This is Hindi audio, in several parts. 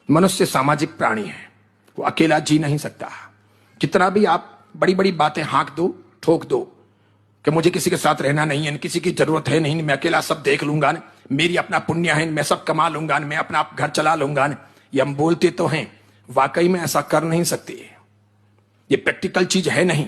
मनुष्य सामाजिक प्राणी है, वो अकेला जी नहीं सकता। कितना भी आप बड़ी बड़ी बातें हाँक दो, ठोक दो कि मुझे किसी के साथ रहना नहीं है, किसी की जरूरत है नहीं, मैं अकेला सब देख लूंगा, मेरी अपना पुण्य है, मैं सब कमा लूंगा, मैं अपना घर चला लूंगा। ये हम बोलते तो हैं, वाकई में ऐसा कर नहीं सकते। ये प्रैक्टिकल चीज है नहीं।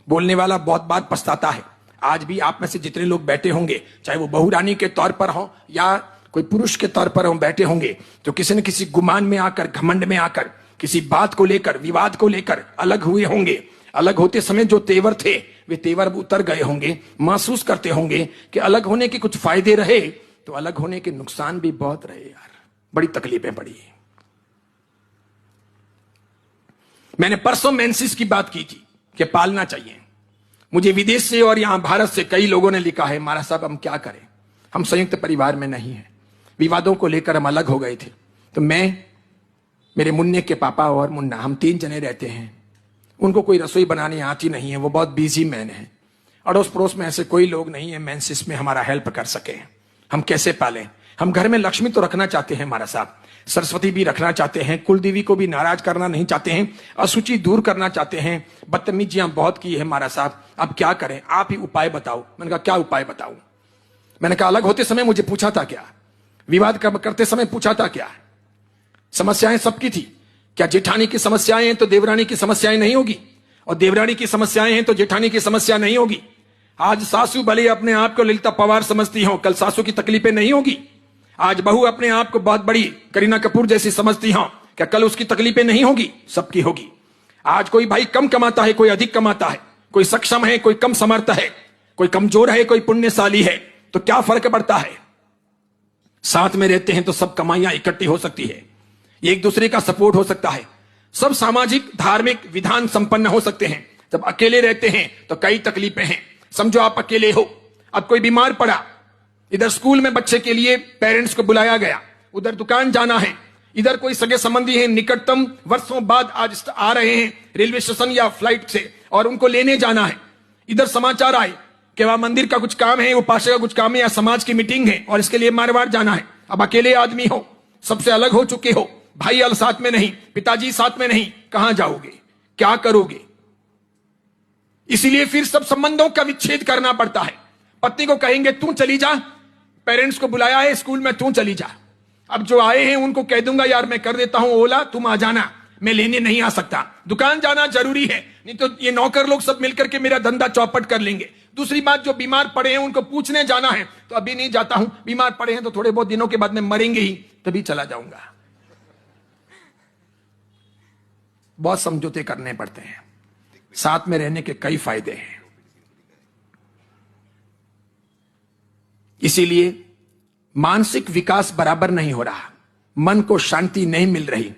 बोलने वाला बहुत बार पछताता है। आज भी आप में से जितने लोग बैठे होंगे, चाहे वो बहुरानी के तौर पर हो या कोई पुरुष के तौर पर हम बैठे होंगे, तो किसी न किसी गुमान में आकर, घमंड में आकर, किसी बात को लेकर, विवाद को लेकर अलग हुए होंगे। अलग होते समय जो तेवर थे वे तेवर उतर गए होंगे। महसूस करते होंगे कि अलग होने के कुछ फायदे रहे तो अलग होने के नुकसान भी बहुत रहे। यार बड़ी तकलीफें पड़ी। मैंने परसों मेंसिस की बात की थी कि पालना चाहिए। मुझे विदेश से और यहां भारत से कई लोगों ने लिखा है, महाराज साहब हम क्या करें, हम संयुक्त परिवार में नहीं है, विवादों को लेकर हम अलग हो गए थे। तो मैं, मेरे मुन्ने के पापा और मुन्ना, हम 3 जने रहते हैं। उनको कोई रसोई बनानी आती नहीं है, वो बहुत बिजी मैन है। अड़ोस पड़ोस में ऐसे कोई लोग नहीं है मेंसिस में हमारा हेल्प कर सके। हम कैसे पालें? हम घर में लक्ष्मी तो रखना चाहते हैं महाराज साहब, सरस्वती भी रखना चाहते हैं, कुल देवी को भी नाराज करना नहीं चाहते हैं, असुचि दूर करना चाहते हैं, बदतमीजियां बहुत की है महाराज साहब, अब क्या करें, आप ही उपाय बताओ। मैंने कहा क्या उपाय बताऊं? मैंने कहा अलग होते समय मुझे पूछा था क्या, विवाद करते समय पूछा था क्या? समस्याएं सबकी थी। क्या जेठानी की समस्याएं हैं तो देवरानी की समस्याएं नहीं होगी, और देवरानी की समस्याएं हैं तो जेठानी की समस्या नहीं होगी? आज सासू भले अपने आप को ललिता पवार समझती हो, कल सासू की तकलीफें नहीं होगी। आज बहू अपने आप को बहुत बड़ी करीना कपूर जैसी समझती हो, क्या कल उसकी तकलीफें नहीं होगी? सबकी होगी। आज कोई भाई कम कमाता है, कोई अधिक कमाता है, कोई सक्षम है, कोई कम समर्थ है, कोई कमजोर है, कोई पुण्यशाली है, तो क्या फर्क पड़ता है? साथ में रहते हैं तो सब कमाइयां इकट्ठी हो सकती है, एक दूसरे का सपोर्ट हो सकता है, सब सामाजिक धार्मिक विधान संपन्न हो सकते हैं। जब अकेले रहते हैं तो कई तकलीफें हैं। समझो आप अकेले हो, अब कोई बीमार पड़ा, इधर स्कूल में बच्चे के लिए पेरेंट्स को बुलाया गया, उधर दुकान जाना है, इधर कोई सगे संबंधी हैं निकटतम वर्षों बाद आज आ रहे हैं रेलवे स्टेशन या फ्लाइट से और उनको लेने जाना है। इधर समाचार आए कि वहां मंदिर का कुछ काम है, वो पाशा का कुछ काम है या समाज की मीटिंग है और इसके लिए मारवाड़ जाना है। अब अकेले आदमी हो, सबसे अलग हो चुके हो, भाई अल साथ में नहीं, पिताजी साथ में नहीं, कहां जाओगे, क्या करोगे? इसीलिए फिर सब संबंधों का विच्छेद करना पड़ता है। पत्नी को कहेंगे तू चली जा, पेरेंट्स को बुलाया है स्कूल में, तू चली जा। अब जो आए हैं उनको कह दूंगा यार मैं कर देता हूं ओला, तुम आ जाना, मैं लेने नहीं आ सकता। दुकान जाना जरूरी है, नहीं तो ये नौकर लोग सब मिलकर के मेरा धंधा चौपट कर लेंगे। दूसरी बात, जो बीमार पड़े हैं उनको पूछने जाना है तो अभी नहीं जाता हूं, बीमार पड़े हैं तो थोड़े बहुत दिनों के बाद में मरेंगे ही, तभी चला जाऊंगा। बहुत समझौते करने पड़ते हैं। साथ में रहने के कई फायदे हैं। इसीलिए मानसिक विकास बराबर नहीं हो रहा, मन को शांति नहीं मिल रही।